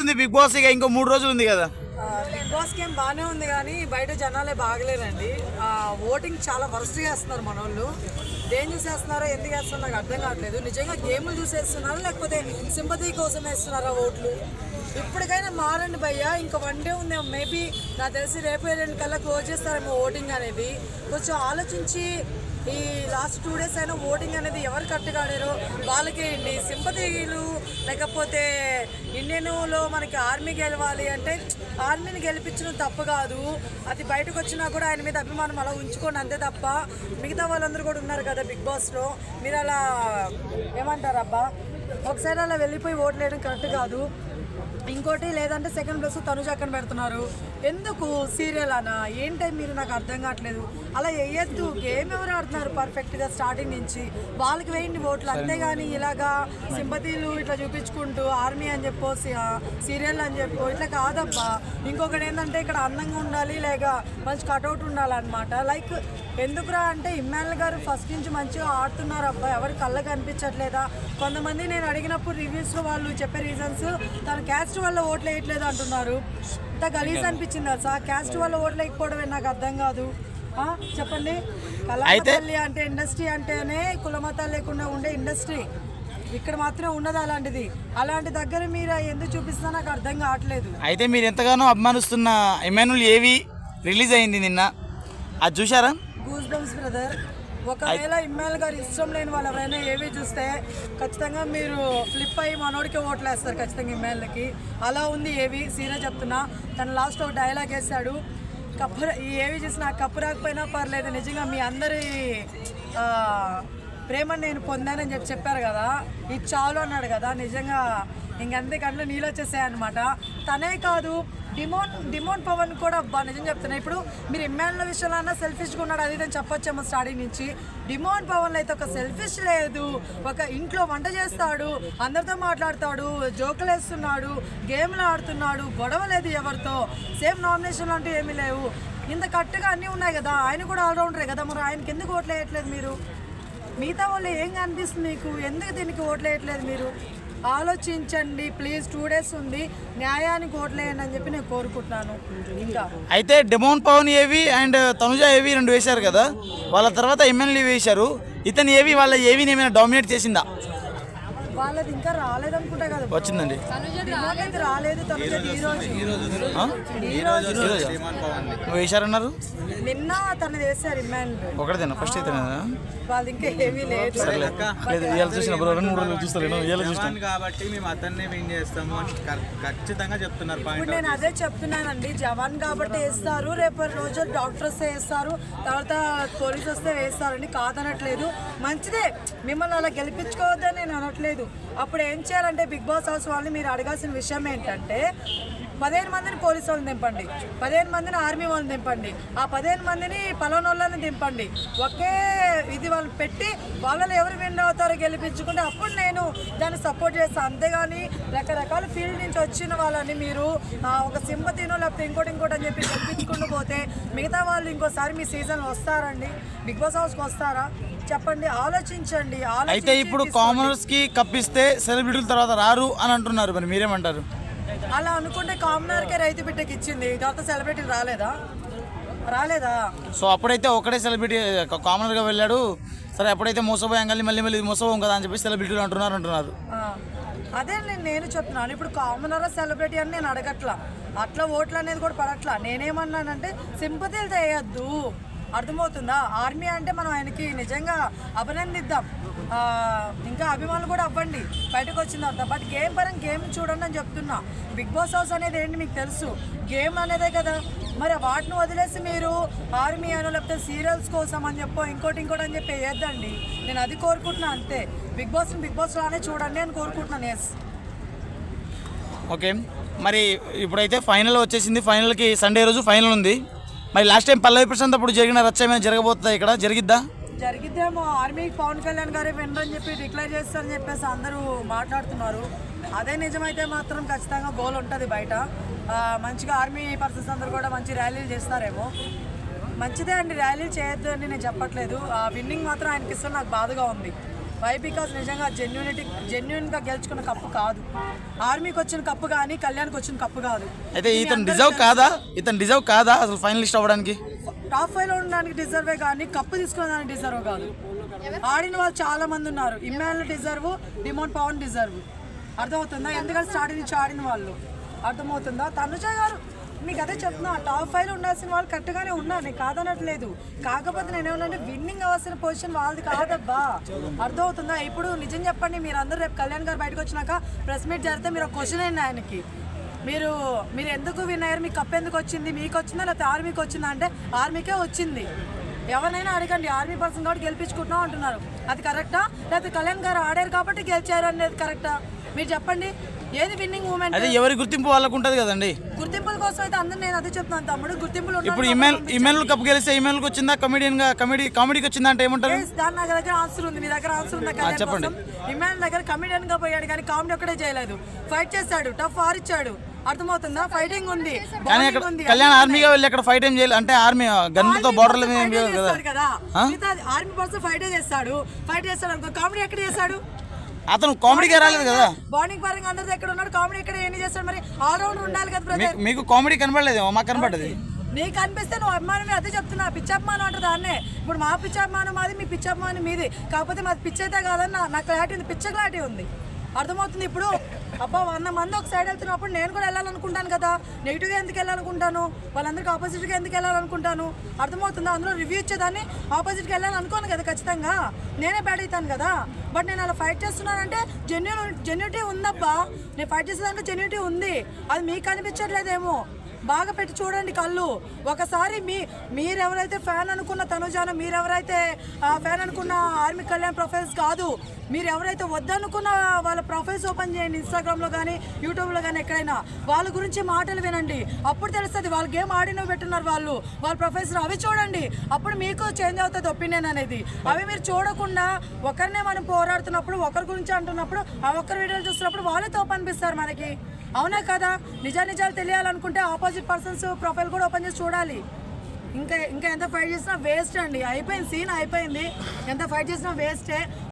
అనిపిస్తుంది big boss ఇక ఇంకో 3 రోజులు ఉంది కదా? బిగ్ బాస్ గేమ్ బాగానే ఉంది కానీ బయట జనాలే బాగలేరండి. ఓటింగ్ చాలా వరస్ట్ చేస్తున్నారు మన వాళ్ళు. దేని చూసేస్తున్నారో ఎందుకు వేస్తున్నారో నాకు అర్థం కావట్లేదు. నిజంగా గేమ్లు చూసేస్తున్నారా లేకపోతే సింపతి కోసం వేస్తున్నారా ఓట్లు? ఇప్పటికైనా మారండి భయ్య. ఇంకా 1 డే ఉంది, మేబీ నాకు తెలిసి రేపు 2 కల్లా క్లోజ్ చేస్తారేమో ఓటింగ్ అనేది. కొంచెం ఆలోచించి ఈ లాస్ట్ 2 డేస్ అయినా ఓటింగ్ అనేది ఎవరు కట్టుగాడారో వాళ్ళకి వేయండి. సింపతిలు లేకపోతే ఇండియన్లో మనకి ఆర్మీ గెలవాలి అంటే ఆర్మీని గెలిపించడం తప్పు కాదు. అది బయటకు వచ్చినా కూడా ఆయన మీద అభిమానం అలా ఉంచుకోండి అంతే తప్ప మిగతా వాళ్ళందరూ కూడా ఉన్నారు కదా బిగ్ బాస్లో, మీరు అలా ఏమంటారబ్బా ఒకసారి అలా వెళ్ళిపోయి ఓట్లు వేయడం కరెక్ట్ కాదు. ఇంకోటి లేదంటే సెకండ్ ప్లేస్ తనుజ అక్కడ పెడుతున్నారు. ఎందుకు సీరియల్ అనా ఏంటో మీరు నాకు అర్థం కావట్లేదు. అలా వేయద్దు. గేమ్ ఎవరు ఆడుతున్నారు పర్ఫెక్ట్గా స్టార్టింగ్ నుంచి వాళ్ళకి వేయండి ఓట్లు, అంతేగాని ఇలాగా సింపతీలు ఇట్లా చూపించుకుంటూ ఆర్మీ అని చెప్పో సీరియల్ అని చెప్పో ఇట్లా కాదబ్బా. ఇంకొకటి ఏంటంటే ఇక్కడ అందంగా ఉండాలి లేక మంచి కటౌట్ ఉండాలన్నమాట. లైక్ ఎందుకురా అంటే ఇమ్మాన్యుల్ గారు ఫస్ట్ నుంచి మంచిగా ఆడుతున్నారు అబ్బా, ఎవరు కళ్ళకి అనిపించట్లేదా? కొంతమంది నేను అడిగినప్పుడు రివ్యూస్లో వాళ్ళు చెప్పే రీజన్స్ తన క్యాస్ట్ వల్ల ఓట్లు వేయట్లేదు అంటున్నారు. ఇంత గలీజ్ అనిపించింది అసలు. క్యాస్ట్ వల్ల ఓట్లు వేయకపోవడమే నాకు అర్థం కాదు. చెప్పండి, కళామతల్లి అంటే ఇండస్ట్రీ అంటేనే కులమతాలు లేకుండా ఉండే ఇండస్ట్రీ. ఇక్కడ మాత్రం ఉన్నది అలాంటిది. అలాంటి దగ్గర మీరు ఎందుకు చూపిస్తున్నా నాకు అర్థం కావట్లేదు. అయితే మీరు ఎంతగానో అభిమానిస్తున్న ఇమ్మాన్యుల్ ఏవి రిలీజ్ అయింది నిన్న, అది చూసారా? Goose bumps brother. ఒకవేళ ఇమ్మాన్యుల్ గారు ఇష్టం లేని వాళ్ళు ఎవరైనా ఏవి చూస్తే ఖచ్చితంగా మీరు ఫ్లిప్ అయ్యి మనోడికి ఓట్లు వేస్తారు ఖచ్చితంగా ఇమ్మాన్యుల్కి. అలా ఉంది ఏవి, సీరియస్ చెప్తున్నా. తను లాస్ట్ ఒక డైలాగ్ వేస్తాడు, కప్పు ఈ ఏవి చూసినా కప్పు రాకపోయినా పర్లేదు, నిజంగా మీ అందరి ప్రేమను నేను పొందానని చెప్పారు కదా, ఇది చాలు అన్నాడు కదా. నిజంగా ఇంకంతే కళ్ళు నీళ్ళు వచ్చేసాయి అనమాట. తనే కాదు డిమోన్ పవన్ కూడా అబ్బా నిజం చెప్తున్నా. ఇప్పుడు మీరు ఇమ్మాన్యుల్ విషయంలో అన్నా సెల్ఫిష్గా ఉన్నాడు అది అని చెప్పొచ్చేమో స్టార్టింగ్ నుంచి. డిమోన్ పవన్లో అయితే ఒక సెల్ఫిష్ లేదు. ఒక ఇంట్లో వంట చేస్తాడు, అందరితో మాట్లాడతాడు, జోకులు వేస్తున్నాడు, గేమ్లు ఆడుతున్నాడు, గొడవ లేదు ఎవరితో. సేమ్ నామినేషన్లు అంటూ ఏమీ లేవు. ఇంత కట్టుగా అన్నీ ఉన్నాయి కదా. ఆయన కూడా ఆల్రౌండరే కదా, మరి ఆయనకి ఎందుకు ఓట్లు వేయట్లేదు మీరు? మిగతా వాళ్ళు ఏం కనిపిస్తుంది మీకు? ఎందుకు దీనికి ఓట్లు వేయట్లేదు మీరు? ఆలోచించండి ప్లీజ్. 2 డేస్ ఉంది, న్యాయానికి ఓట్లేయండి అని చెప్పి నేను కోరుకుంటున్నాను. ఇంకా అయితే డిమోన్ పవన్ ఏవి అండ్ తనుజ ఏవి 2 వేశారు కదా, వాళ్ళ తర్వాత ఇమ్మాన్యుల్ వేశారు. ఇతను ఏవి వాళ్ళ ఏవిని ఏమైనా డామినేట్ చేసిందా? వాళ్ళది ఇంకా రాలేదనుకుంటా కదా. వచ్చిందండి, రాలేదు. తనుజ నువ్వు వేశారన్నారు. నిన్న తను వేశారు ఇమ్మాన్యుల్ ఒకటిదేనా ఫస్ట్ అయితే వాళ్ళది ఇంకా ఏమీ లేదు. కాబట్టి మేము అతన్నే విన్ చేస్తాము ఖచ్చితంగా చెప్తున్నారు. ఇప్పుడు నేను అదే చెప్తున్నానండి, జవాన్ కాబట్టి వేస్తారు, రేపటి రోజు డాక్టర్స్ వేస్తారు, తర్వాత పోలీస్ వస్తే వేస్తారండి, కాదనట్లేదు. మంచిదే, మిమ్మల్ని అలా గెలిపించుకోవద్దని నేను అనట్లేదు. అప్పుడు ఏం చేయాలంటే బిగ్ బాస్ హౌస్ వాళ్ళని మీరు అడగాల్సిన విషయం ఏంటంటే 15 మందిని పోలీసు వాళ్ళని దింపండి, 15 మందిని ఆర్మీ వాళ్ళని దింపండి, ఆ 15 మందిని పలానోళ్ళని దింపండి. ఒకే ఇది వాళ్ళు పెట్టి వాళ్ళలో ఎవరు విన్ అవుతారో గెలిపించుకుంటే అప్పుడు నేను దాన్ని సపోర్ట్ చేస్తాను. అంతేగాని రకరకాల ఫీల్డ్ నుంచి వచ్చిన వాళ్ళని మీరు ఒక సింపతినో లేకపోతే ఇంకోటి అని చెప్పి గెలిపించుకుంటూ పోతే మిగతా వాళ్ళు ఇంకోసారి మీ సీజన్ వస్తారండి? బిగ్ బాస్ హౌస్కి వస్తారా? చెప్పండి, ఆలోచించండి. అయితే ఇప్పుడు కామనర్స్ కి కప్పిస్తే సెలబ్రిటీల తర్వాత రారు అని అంటున్నారు, మరి మీరేమంటారు? అలా అనుకుంటే కామనర్కే రైతు బిడ్డకి ఇచ్చింది, తర్వాత సెలబ్రిటీ రాలేదా? సో అప్పుడైతే ఒకటే సెలబ్రిటీ కామనర్గా వెళ్ళాడు, సరే అప్పుడైతే మోసపోయాం కానీ మళ్ళీ మోసపోయాం కదా అని చెప్పి సెలబ్రిటీలు అంటున్నారు. అదే నేను చెప్తున్నాను. ఇప్పుడు కామనర్ సెలబ్రిటీ అని నేను అడగట్లా, అట్లా ఓట్లు అనేది కూడా పడట్లా. నేనేమన్నానంటే సింపతిలు చేయొద్దు, అర్థమవుతుందా? ఆర్మీ అంటే మనం ఆయనకి నిజంగా అభినందిద్దాం, ఇంకా అభిమానులు కూడా అవ్వండి బయటకు వచ్చిన తర్వాత. బట్ గేమ్ పరంగా గేమ్ చూడండి అని చెప్తున్నా. బిగ్ బాస్ హౌస్ అనేది ఏంటి మీకు తెలుసు, గేమ్ అనేదే కదా. మరి వాటిని వదిలేసి మీరు ఆర్మీ అనో లేకపోతే సీరియల్స్ కోసం అని చెప్పో ఇంకోటి అని చెప్పి వేయద్దండి. నేను అది కోరుకుంటున్నా అంతే. బిగ్ బాస్ లానే చూడండి అని కోరుకుంటున్నాను. Yes, okay. మరి ఇప్పుడైతే ఫైనల్ వచ్చేసింది, ఫైనల్కి సండే రోజు ఫైనల్ ఉంది. మరి లాస్ట్ టైం పల్లవి ప్రశాంత్ అప్పుడు జరిగిన రచ్చ ఏమైనా జరగబోతుందా? ఇక్కడ జరిగిద్దేమో. ఆర్మీ పవన్ కళ్యాణ్ గారే వినరని చెప్పి డిక్లేర్ చేస్తారని చెప్పేసి అందరూ మాట్లాడుతున్నారు. అదే నిజమైతే మాత్రం ఖచ్చితంగా గోల్ ఉంటుంది బయట. మంచిగా ఆర్మీ పర్సన్స్ అందరూ కూడా మంచి ర్యాలీలు చేస్తారేమో. మంచిదే అండి, ర్యాలీలు చేయొద్దు అని నేను చెప్పట్లేదు. విన్నింగ్ మాత్రం ఆయనకి ఇస్తే నాకు బాధగా ఉంది. వై బికాస్ నిజంగా జెన్యున్గా గెలుచుకున్న కప్పు కాదు. ఆర్మీకి వచ్చిన కప్పు కానీ కళ్యాణ్కి వచ్చిన కప్పు కాదు. అయితే ఇతను డిజర్వ్ కాదా అసలు ఫైనలిస్ట్ అవ్వడానికి? టాప్ 5 లో ఉండడానికి డిజర్వే కానీ కప్పు తీసుకునేదానికి డిజర్వ్ కాదు. ఆడిన వాళ్ళు చాలా మంది ఉన్నారు. Emmanuel deserve, Demon Pavan deserve. అర్థమవుతుందా? ఎందుకంటే స్టార్టింగ్ నుంచి ఆడిన వాళ్ళు. అర్థమవుతుందా? తనుజ గారు మీకు అదే చెప్తున్నా, టాప్ 5 లో ఉండాల్సిన వాళ్ళు కరెక్ట్గానే ఉన్నారు, నేను కాదనట్లేదు. కాకపోతే నేనేమన్నా విన్నింగ్ అవ్వాల్సిన పొజిషన్ వాళ్ళది కాదబ్బా. అర్థమవుతుందా? ఇప్పుడు నిజం చెప్పండి, మీరు అందరూ రేపు కళ్యాణ్ గారు బయటకు వచ్చినాక ప్రెస్ మీట్ జరిగితే మీరు ఒక క్వశ్చన్ అయినా ఆయనకి, మీరు ఎందుకు విన్ అయ్యారు, మీకు కప్ ఎందుకు వచ్చింది, మీకు వచ్చిందా లేకపోతే ఆర్మీకి వచ్చిందా అంటే ఆర్మీకే వచ్చింది. ఎవరినైనా అడగండి, ఆర్మీ పర్సన్ కాబట్టి గెలిపించుకుంటున్నాం అంటున్నారు. అది కరెక్టా? లేకపోతే కళ్యాణ్ గారు ఆడారు కాబట్టి గెలిచారు అనేది కరెక్టా? మీరు చెప్పండి, ఏది విన్నింగ్ మూమెంట్? అదే ఎవరి గుర్తింపు వాళ్ళకు ఉంటుంది కదండి. గుర్తింపుల కోసం అయితే అందరూ నేను అదే చెప్తున్నాను తమ్ముడు, గుర్తింపులు ఇప్పుడు ఇమెయిల్ కప్ గెలిస్తే ఇమెయిల్కి వచ్చిందా, కామెడీకి వచ్చిందా అంటే ఏమంటారు? దాని నా దగ్గర ఆన్సర్ ఉంది, మీ దగ్గర ఆన్సర్ ఉందా? చెప్పండి. ఇమాన్ దగ్గర కమెడియన్ గా పోయాడు కానీ కామెడీ ఒక్కడే చేయలేదు. ఫైట్ చేశాడు, టఫ్ ఆర్ ఇచ్చాడు. అర్థమవుతుందా? ఫైటింగ్ ఉంది. కానీ అక్కడ కళ్యాణ్ ఆర్మీగా వెళ్ళి అక్కడ ఫైట్ ఏం చేయాలి అంటే ఆర్మీ గన్తో బార్డర్ల మీద కదా. ఆర్మీ పర్సన్ ఫైట్ చేస్తాడు అనుకో, కామెడీ ఎక్కడ చేశాడు? అతను కామెడీగా రాలేదు కదా. బౌలింగ్ పరంగా అందరిది ఎక్కడ ఉన్నాడు, కామెడీ ఎక్కడ ఏం చేస్తాడు? మరి ఆల్రౌండ్ ఉండాలి కదా బ్రదర్. మీకు కామెడీ కనబడలేదు, మాకు కనబడ్డది. నీకు అనిపిస్తే నువ్వు అభిమానమే, అదే చెప్తున్నా. పిచ్చాభిమానం అంటే దాన్నే. ఇప్పుడు మా పిచ్చాభిమానం మాది, మీ పిచ్చాభిమానం మీది. కాకపోతే మాది పిచ్చి అయితే కాదని నాకు క్లారిటీ ఉంది, పిచ్చ క్లారిటీ ఉంది. అర్థమవుతుంది? ఇప్పుడు అబ్బా 100 మంది ఒక సైడ్ వెళ్తున్నప్పుడు నేను కూడా వెళ్ళాలనుకుంటాను కదా. నెగిటివ్గా ఎందుకు వెళ్ళాలనుకుంటాను, వాళ్ళందరికీ ఆపోజిట్గా ఎందుకు వెళ్ళాలనుకుంటాను? అర్థమవుతుందా? అందులో రివ్యూ ఇచ్చేదాన్ని ఆపోజిట్గా వెళ్ళాలనుకోను కదా, ఖచ్చితంగా నేనే బ్యాడ్ అవుతాను కదా. బట్ నేను అలా ఫైట్ చేస్తున్నానంటే జెన్యూనిటీ ఉందబ్బా. నేను ఫైట్ చేసేదాంట్లో జెన్యూనిటీ ఉంది, అది మీకు అనిపించట్లేదేమో. బాగా పెట్టి చూడండి కళ్ళు. ఒకసారి మీరెవరైతే ఫ్యాన్ అనుకున్న తనుజాను, మీరెవరైతే ఫ్యాన్ అనుకున్న ఆర్మీ కళ్యాణ్ ప్రొఫైల్స్ కాదు, మీరు ఎవరైతే వద్దనుకున్న వాళ్ళ ప్రొఫైల్స్ ఓపెన్ చేయండి, ఇన్స్టాగ్రామ్లో కానీ యూట్యూబ్లో కానీ ఎక్కడైనా. వాళ్ళ గురించి మాటలు వినండి, అప్పుడు తెలుస్తుంది. వాళ్ళ గేమ్ ఆడినో పెట్టున్నారు వాళ్ళ ప్రొఫైల్స్, అవి చూడండి, అప్పుడు మీకు చేంజ్ అవుతుంది ఒపీనియన్ అనేది. అవి మీరు చూడకుండా ఒకరినే మనం పోరాడుతున్నప్పుడు, ఒకరి గురించి అంటున్నప్పుడు, ఆ ఒక్కరి వీడియోలు చూస్తున్నప్పుడు వాళ్ళే తోపు అనిపిస్తారు మనకి. అవునా కదా? నిజాలు తెలియాలనుకుంటే ఆపోజిట్ పర్సన్స్ ప్రొఫైల్ కూడా ఓపెన్ చేసి చూడాలి. ఇంకా ఎంత ఫైట్ చేసినా వేస్ట్ అండి. అయిపోయింది, సీన్ అయిపోయింది. ఎంత ఫైట్ చేసినా వేస్టే.